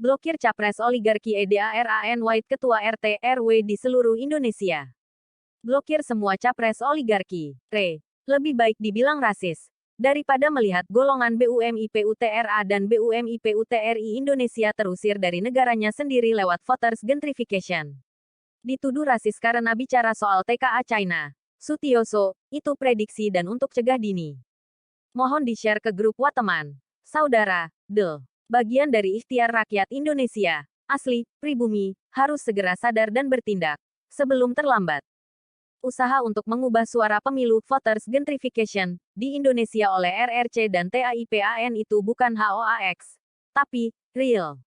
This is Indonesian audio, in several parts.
Blokir Capres Oligarki EDARAN White Ketua RT RW di seluruh Indonesia. Blokir semua capres oligarki. Lebih baik dibilang rasis daripada melihat golongan BUMIP UTRA dan BUMIP UTRI Indonesia terusir dari negaranya sendiri lewat voters gentrification. Dituduh rasis karena bicara soal TKA China. Sutioso, itu prediksi dan untuk cegah dini. Mohon di-share ke grup Wateman. Saudara, bagian dari ikhtiar rakyat Indonesia, asli, pribumi, harus segera sadar dan bertindak sebelum terlambat. Usaha untuk mengubah suara pemilu voters gentrification di Indonesia oleh RRC dan TAIPAN itu bukan hoax, tapi real.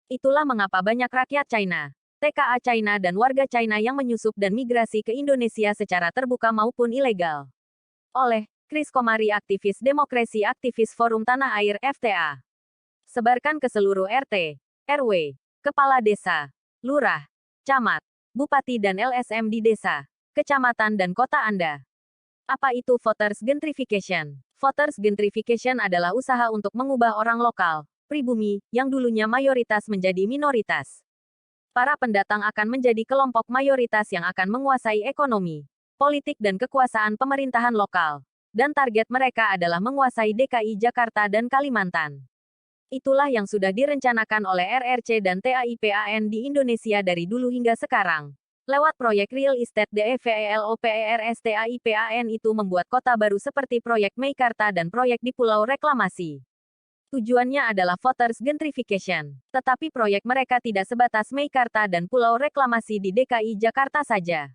Itulah mengapa banyak rakyat China, TKA China dan warga China yang menyusup dan migrasi ke Indonesia secara terbuka maupun ilegal. Oleh Kris Komari, aktivis demokrasi, aktivis Forum Tanah Air FTA. Sebarkan ke seluruh RT, RW, kepala desa, lurah, camat, bupati dan LSM di desa, kecamatan dan kota Anda. Apa itu voters gentrification? Voters gentrification adalah usaha untuk mengubah orang lokal, pribumi, yang dulunya mayoritas menjadi minoritas. Para pendatang akan menjadi kelompok mayoritas yang akan menguasai ekonomi, politik dan kekuasaan pemerintahan lokal. Dan target mereka adalah menguasai DKI Jakarta dan Kalimantan. Itulah yang sudah direncanakan oleh RRC dan TAIPAN di Indonesia dari dulu hingga sekarang. Lewat proyek real estate DEVELOPERS, TAIPAN itu membuat kota baru seperti proyek Meikarta dan proyek di Pulau Reklamasi. Tujuannya adalah voters gentrification. Tetapi proyek mereka tidak sebatas Meikarta dan Pulau Reklamasi di DKI Jakarta saja.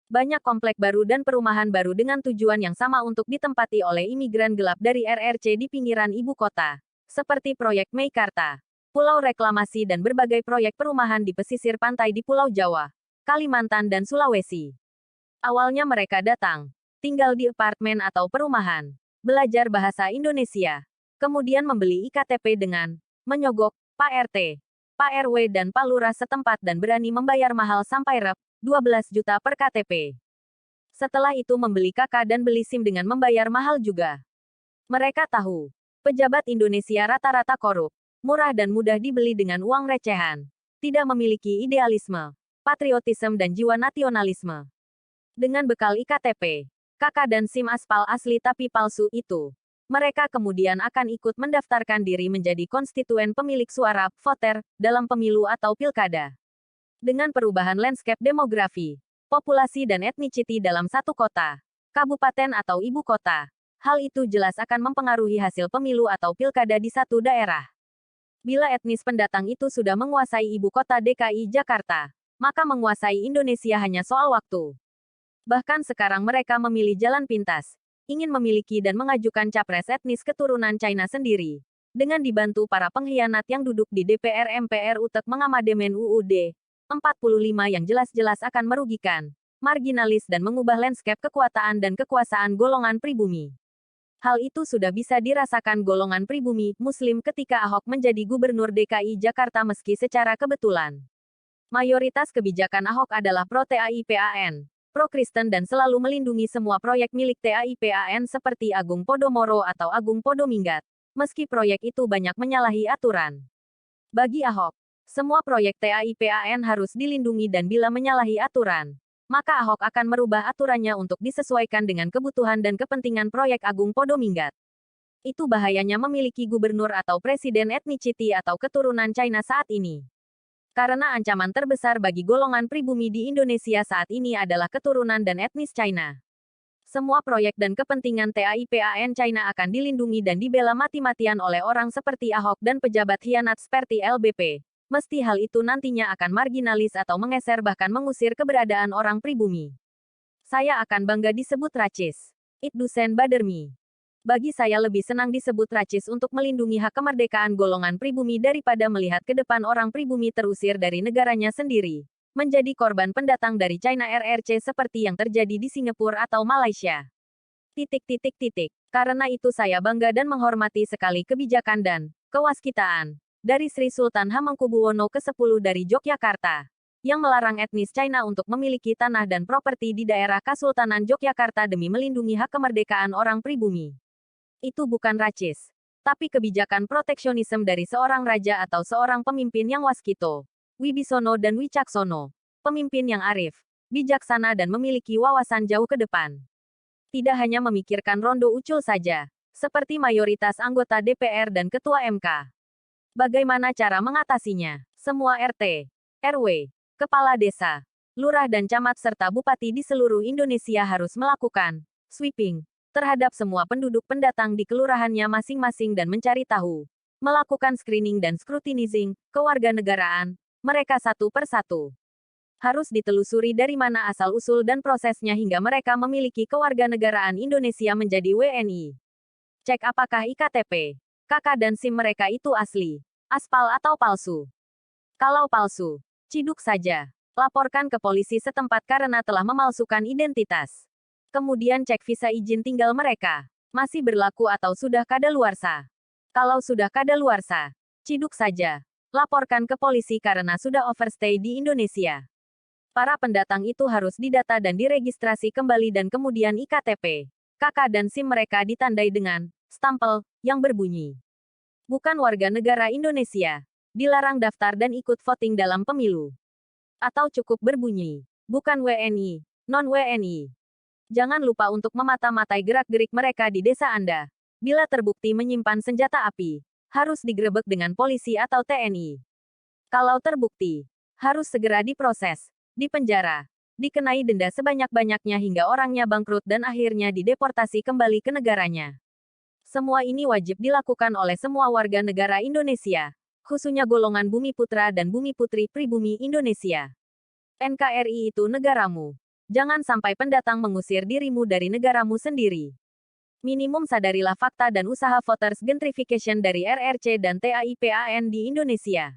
Banyak komplek baru dan perumahan baru dengan tujuan yang sama untuk ditempati oleh imigran gelap dari RRC di pinggiran ibu kota. Seperti proyek Meikarta, Pulau Reklamasi dan berbagai proyek perumahan di pesisir pantai di Pulau Jawa, Kalimantan dan Sulawesi. Awalnya mereka datang, tinggal di apartemen atau perumahan, belajar bahasa Indonesia, kemudian membeli IKTP dengan menyogok Pak RT, Pak RW dan Pak Lurah setempat dan berani membayar mahal sampai Rp. 12 juta per KTP. Setelah itu membeli KK dan beli SIM dengan membayar mahal juga. Mereka tahu, pejabat Indonesia rata-rata korup, murah dan mudah dibeli dengan uang recehan, tidak memiliki idealisme, patriotisme dan jiwa nasionalisme. Dengan bekal IKTP, KK dan SIM aspal asli tapi palsu itu, mereka kemudian akan ikut mendaftarkan diri menjadi konstituen pemilik suara, voter, dalam pemilu atau pilkada. Dengan perubahan landscape demografi, populasi dan etnicity dalam satu kota, kabupaten atau ibu kota, hal itu jelas akan mempengaruhi hasil pemilu atau pilkada di satu daerah. Bila etnis pendatang itu sudah menguasai ibu kota DKI Jakarta, maka menguasai Indonesia hanya soal waktu. Bahkan sekarang mereka memilih jalan pintas, ingin memiliki dan mengajukan capres etnis keturunan China sendiri, dengan dibantu para pengkhianat yang duduk di DPR MPR untuk mengamandemen UUD 45 yang jelas-jelas akan merugikan, marginalis dan mengubah landscape kekuasaan dan kekuasaan golongan pribumi. Hal itu sudah bisa dirasakan golongan pribumi Muslim ketika Ahok menjadi gubernur DKI Jakarta meski secara kebetulan. Mayoritas kebijakan Ahok adalah pro-TAIPAN, pro-Kristen dan selalu melindungi semua proyek milik TAIPAN seperti Agung Podomoro atau Agung Podominggat, meski proyek itu banyak menyalahi aturan. Bagi Ahok, semua proyek TAIPAN harus dilindungi dan bila menyalahi aturan, maka Ahok akan merubah aturannya untuk disesuaikan dengan kebutuhan dan kepentingan proyek Agung Podominggat. Itu bahayanya memiliki gubernur atau presiden etnicity atau keturunan China saat ini. Karena ancaman terbesar bagi golongan pribumi di Indonesia saat ini adalah keturunan dan etnis China. Semua proyek dan kepentingan TAIPAN China akan dilindungi dan dibela mati-matian oleh orang seperti Ahok dan pejabat khianat seperti LBP. Mesti hal itu nantinya akan marginalis atau mengeser bahkan mengusir keberadaan orang pribumi. Saya akan bangga disebut racis. It doesn't bother me. Bagi saya lebih senang disebut racis untuk melindungi hak kemerdekaan golongan pribumi daripada melihat ke depan orang pribumi terusir dari negaranya sendiri, menjadi korban pendatang dari China RRC seperti yang terjadi di Singapura atau Malaysia. Karena itu saya bangga dan menghormati sekali kebijakan dan kewaskitaan dari Sri Sultan Hamengkubuwono ke-10 dari Yogyakarta, yang melarang etnis China untuk memiliki tanah dan properti di daerah Kesultanan Yogyakarta demi melindungi hak kemerdekaan orang pribumi. Itu bukan racis. Tapi kebijakan proteksionisme dari seorang raja atau seorang pemimpin yang waskito, Wibisono dan Wicaksono, pemimpin yang arif, bijaksana dan memiliki wawasan jauh ke depan. Tidak hanya memikirkan rondo ucul saja, seperti mayoritas anggota DPR dan ketua MK. Bagaimana cara mengatasinya? Semua RT, RW, kepala desa, lurah dan camat serta bupati di seluruh Indonesia harus melakukan sweeping terhadap semua penduduk pendatang di kelurahannya masing-masing dan mencari tahu, melakukan screening dan scrutinizing kewarganegaraan mereka satu per satu. Harus ditelusuri dari mana asal-usul dan prosesnya hingga mereka memiliki kewarganegaraan Indonesia menjadi WNI. Cek apakah IKTP, KK dan SIM mereka itu asli, aspal atau palsu. Kalau palsu, ciduk saja. Laporkan ke polisi setempat karena telah memalsukan identitas. Kemudian cek visa izin tinggal mereka. Masih berlaku atau sudah kadaluarsa. Kalau sudah kadaluarsa, ciduk saja. Laporkan ke polisi karena sudah overstay di Indonesia. Para pendatang itu harus didata dan diregistrasi kembali dan kemudian IKTP, KK dan SIM mereka ditandai dengan stempel yang berbunyi bukan warga negara Indonesia. Dilarang daftar dan ikut voting dalam pemilu. Atau cukup berbunyi bukan WNI, non-WNI. Jangan lupa untuk memata-matai gerak-gerik mereka di desa Anda. Bila terbukti menyimpan senjata api, harus digerebek dengan polisi atau TNI. Kalau terbukti, harus segera diproses, dipenjara, dikenai denda sebanyak-banyaknya hingga orangnya bangkrut dan akhirnya dideportasi kembali ke negaranya. Semua ini wajib dilakukan oleh semua warga negara Indonesia, khususnya golongan Bumi Putra dan Bumi Putri Pribumi Indonesia. NKRI itu negaramu. Jangan sampai pendatang mengusir dirimu dari negaramu sendiri. Minimum sadarilah fakta dan usaha voters gentrification dari RRC dan TAIPAN di Indonesia.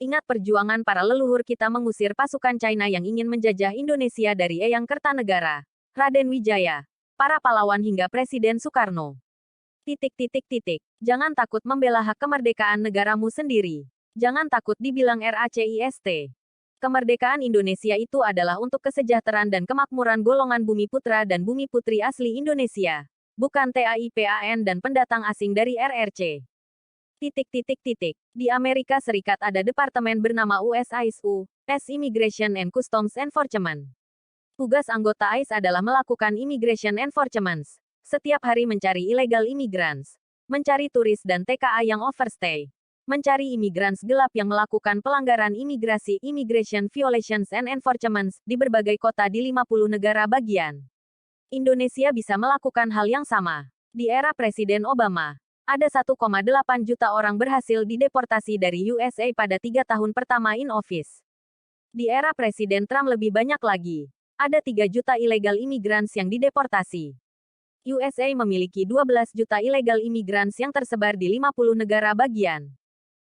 Ingat perjuangan para leluhur kita mengusir pasukan China yang ingin menjajah Indonesia dari Eyang Kertanegara, Raden Wijaya, para pahlawan hingga Presiden Soekarno. Jangan takut membela hak kemerdekaan negaramu sendiri. Jangan takut dibilang RACIST. Kemerdekaan Indonesia itu adalah untuk kesejahteraan dan kemakmuran golongan Bumi Putra dan Bumi Putri asli Indonesia, bukan TAIPAN dan pendatang asing dari RRC. Di Amerika Serikat ada departemen bernama USISU, US Immigration and Customs Enforcement. Tugas anggota ICE adalah melakukan immigration enforcement, setiap hari mencari illegal immigrants, mencari turis dan TKA yang overstay, mencari imigrans gelap yang melakukan pelanggaran imigrasi immigration violations and enforcements di berbagai kota di 50 negara bagian. Indonesia bisa melakukan hal yang sama. Di era Presiden Obama, ada 1,8 juta orang berhasil dideportasi dari USA pada 3 tahun pertama in office. Di era Presiden Trump lebih banyak lagi. Ada 3 juta illegal immigrants yang dideportasi. USA memiliki 12 juta illegal immigrants yang tersebar di 50 negara bagian.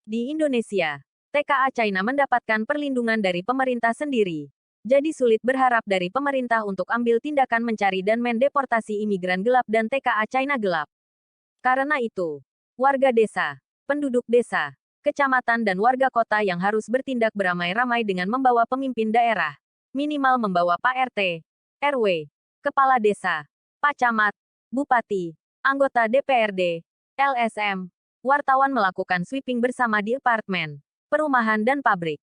Di Indonesia, TKA China mendapatkan perlindungan dari pemerintah sendiri. Jadi sulit berharap dari pemerintah untuk ambil tindakan mencari dan mendeportasi imigran gelap dan TKA China gelap. Karena itu, warga desa, penduduk desa, kecamatan dan warga kota yang harus bertindak beramai-ramai dengan membawa pemimpin daerah, minimal membawa Pak RT, RW, kepala desa, Pak Camat, Bupati, anggota DPRD, LSM, wartawan melakukan sweeping bersama di apartemen, perumahan dan pabrik.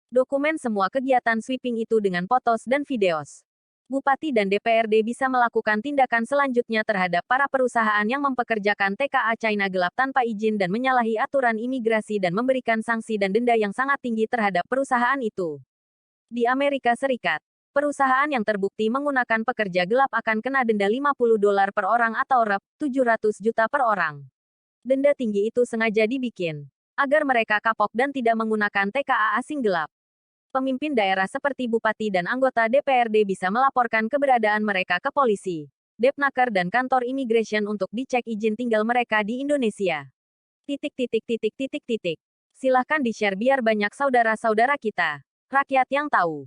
Dokumen semua kegiatan sweeping itu dengan fotos dan videos. Bupati dan DPRD bisa melakukan tindakan selanjutnya terhadap para perusahaan yang mempekerjakan TKA China gelap tanpa izin dan menyalahi aturan imigrasi dan memberikan sanksi dan denda yang sangat tinggi terhadap perusahaan itu. Di Amerika Serikat, perusahaan yang terbukti menggunakan pekerja gelap akan kena denda $50 per orang atau Rp. 700 juta per orang. Denda tinggi itu sengaja dibikin agar mereka kapok dan tidak menggunakan TKA asing gelap. Pemimpin daerah seperti bupati dan anggota DPRD bisa melaporkan keberadaan mereka ke polisi, Depnaker dan kantor imigrasi untuk dicek izin tinggal mereka di Indonesia. Silahkan di-share biar banyak saudara-saudara kita, rakyat yang tahu.